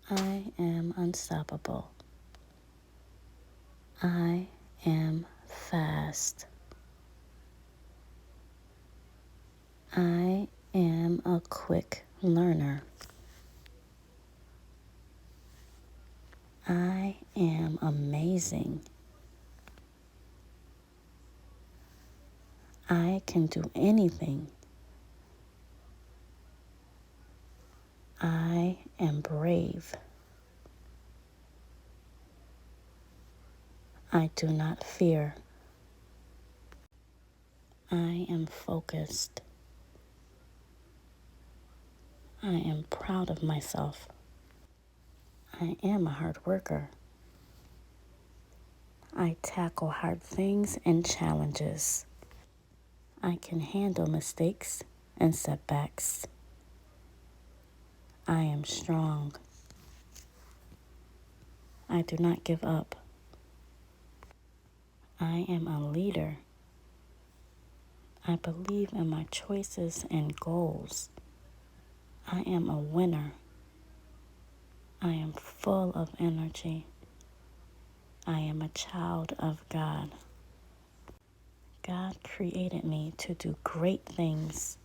I am unstoppable. I am fast. I am a quick learner. I am amazing. I can do anything. I am brave. I do not fear. I am focused. I am proud of myself. I am a hard worker. I tackle hard things and challenges. I can handle mistakes and setbacks. I am strong. I do not give up. I am a leader. I believe in my choices and goals. I am a winner. I am full of energy. I am a child of God. God created me to do great things.